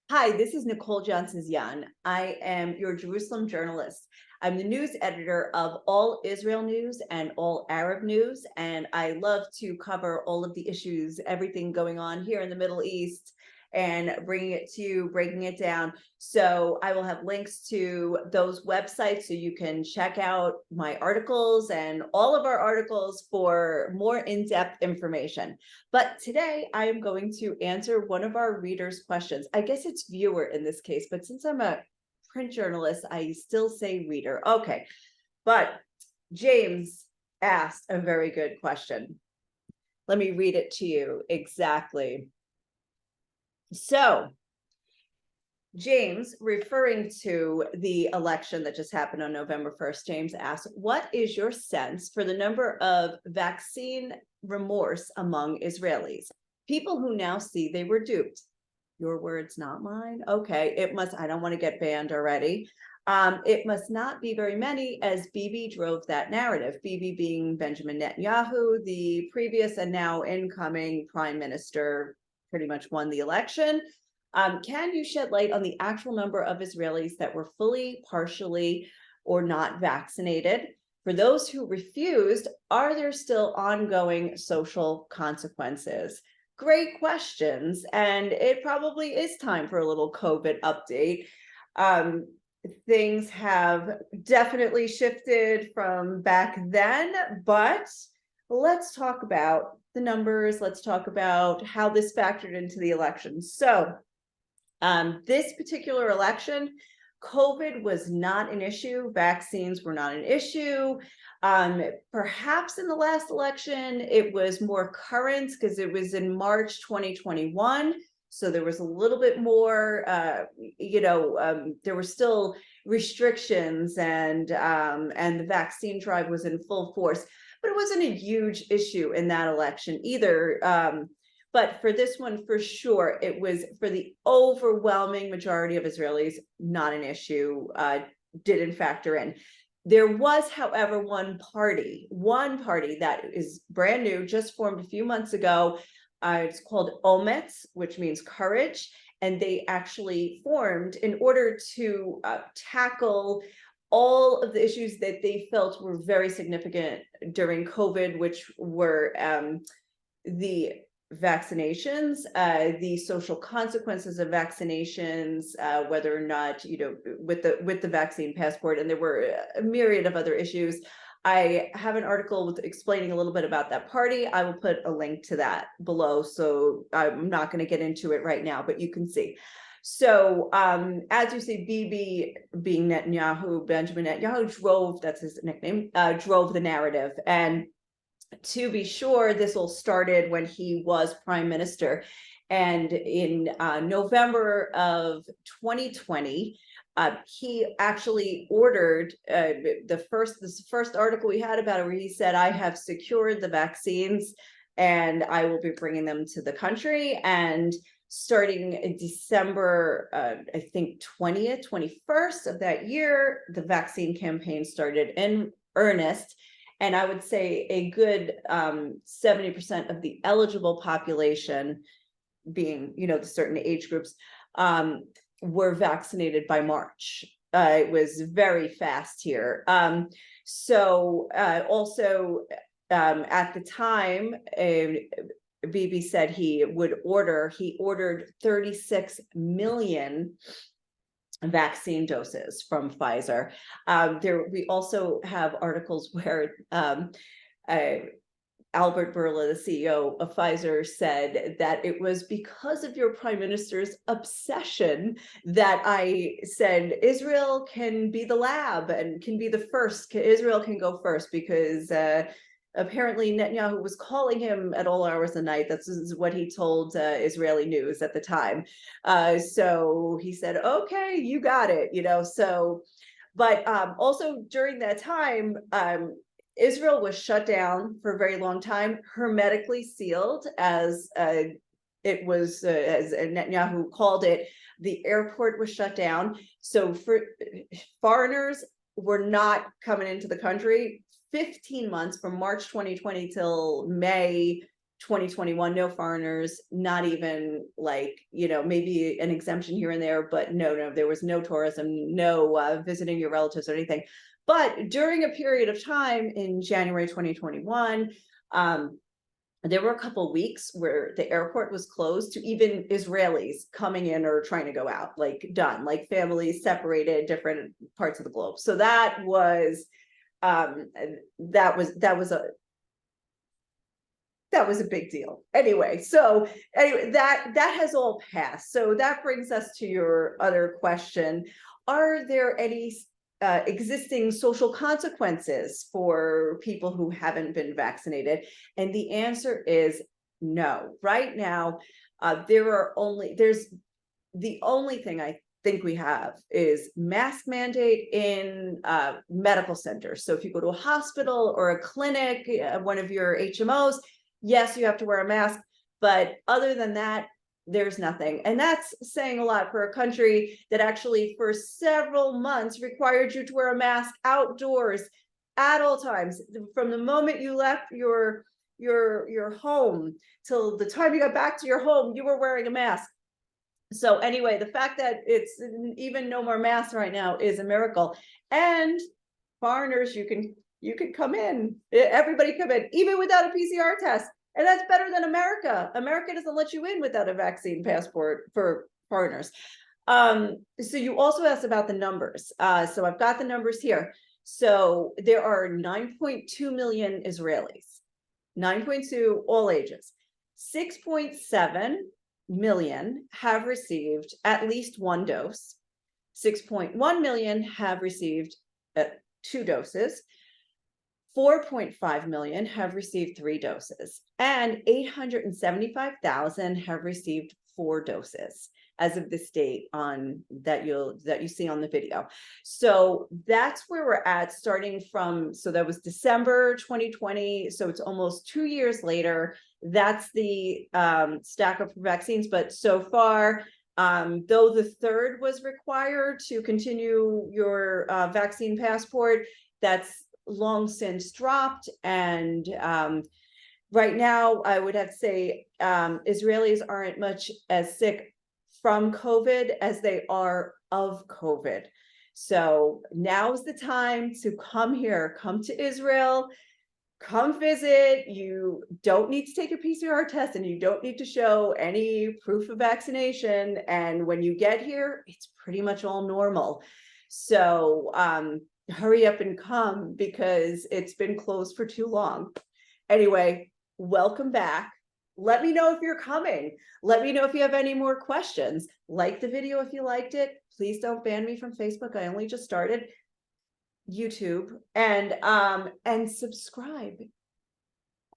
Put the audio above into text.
Hi, this is Nicole Jansezian. I am your Jerusalem journalist. I'm the news editor of All Israel News and All Arab News, and I love to cover all of the issues, everything going on here in the Middle East, and bringing it to you, breaking it down. So I will have links to those websites so you can check out my articles and all of our articles for more in-depth information. But today I am going to answer one of our readers' questions. I guess it's viewer in this case, but since I'm a print journalist, I still say reader. Okay, but James asked a very good question. Let me read it to you exactly. So, James, referring to the election that just happened on November 1st, James asked, what is your sense for the number of vaccine remorse among Israelis? People who now see they were duped. Your words, not mine. Okay, it must, I don't want to get banned already. It must not be very many, as Bibi drove that narrative. Bibi being Benjamin Netanyahu, the previous and now incoming prime minister, pretty much won the election. Can you shed light on the actual number of Israelis that were fully, partially, or not vaccinated? For those who refused, are there still ongoing social consequences? Great questions, and it probably is time for a little COVID update. Things have definitely shifted from back then, but let's talk about the numbers. Let's talk about how this factored into the election. So, this particular election, COVID was not an issue. Vaccines were not an issue. Perhaps in the last election, it was more current because it was in March 2021. So there was a little bit more, there were still restrictions and the vaccine drive was in full force, but it wasn't a huge issue in that election either. But for this one, for sure, it was for the overwhelming majority of Israelis, not an issue, didn't factor in. There was, however, one party that is brand new, just formed a few months ago. It's called Ometz, which means courage. And they actually formed in order to tackle all of the issues that they felt were very significant during COVID, which were the vaccinations, the social consequences of vaccinations, whether or not, with the vaccine passport, and there were a myriad of other issues. I have an article explaining a little bit about that party. I will put a link to that below, so I'm not going to get into it right now, but you can see. So, as you say, Bibi being Netanyahu, Benjamin Netanyahu drove, that's his nickname, drove the narrative. And to be sure, this all started when he was prime minister. And in November of 2020, he actually ordered this first article we had about it, where he said, I have secured the vaccines and I will be bringing them to the country. And starting in December, I think 20th, 21st of that year, the vaccine campaign started in earnest. And I would say a good 70% of the eligible population, being, the certain age groups, were vaccinated by March. It was very fast here. Also, at the time, Bibi said he ordered 36 million vaccine doses from Pfizer. We also have articles where Albert Bourla, the CEO of Pfizer, said that it was because of your prime minister's obsession that I said Israel can be the lab and can be the first. Israel can go first because apparently Netanyahu was calling him at all hours of the night. This is what he told Israeli news at the time. So he said, okay, you got it, so, but also during that time, Israel was shut down for a very long time, hermetically sealed, as it was, as Netanyahu called it. The airport was shut down. So for foreigners were not coming into the country. 15 months from March 2020 till May 2021, no foreigners, not even like, maybe an exemption here and there, but no, there was no tourism, no visiting your relatives or anything. But during a period of time in January 2021, there were a couple of weeks where the airport was closed to even Israelis coming in or trying to go out, like done, like families separated, different parts of the globe. So that was a big deal. Anyway, that has all passed. So that brings us to your other question. Are there any existing social consequences for people who haven't been vaccinated? And the answer is no. Right now, there's the only thing I think we have is mask mandate in medical centers. So if you go to a hospital or a clinic, one of your HMOs, yes, you have to wear a mask, but other than that, there's nothing. And that's saying a lot for a country that actually for several months required you to wear a mask outdoors at all times. From the moment you left your home till the time you got back to your home, you were wearing a mask. So anyway, the fact that it's even no more masks right now is a miracle. And foreigners, you can come in, everybody come in, even without a PCR test. And that's better than America. America doesn't let you in without a vaccine passport for foreigners. So you also asked about the numbers. So I've got the numbers here. So there are 9.2 million Israelis, 9.2 all ages, 6.7 million have received at least one dose, 6.1 million have received 2 doses, 4.5 million have received 3 doses, and 875,000 have received 4 doses as of this date that you see on the video. So that's where we're at, starting from, so that was December 2020, so it's almost 2 years later. That's the stack of vaccines, but so far, though the third was required to continue your vaccine passport, that's long since dropped. And right now, I would have to say Israelis aren't much as sick from COVID as they are of COVID. So now's the time to come here, come to Israel, come visit. You don't need to take a PCR test and you don't need to show any proof of vaccination. And when you get here, it's pretty much all normal. So hurry up and come because it's been closed for too long. Anyway, welcome back. Let me know if you're coming. Let me know if you have any more questions. Like the video if you liked it. Please don't ban me from Facebook. I only just started YouTube, and subscribe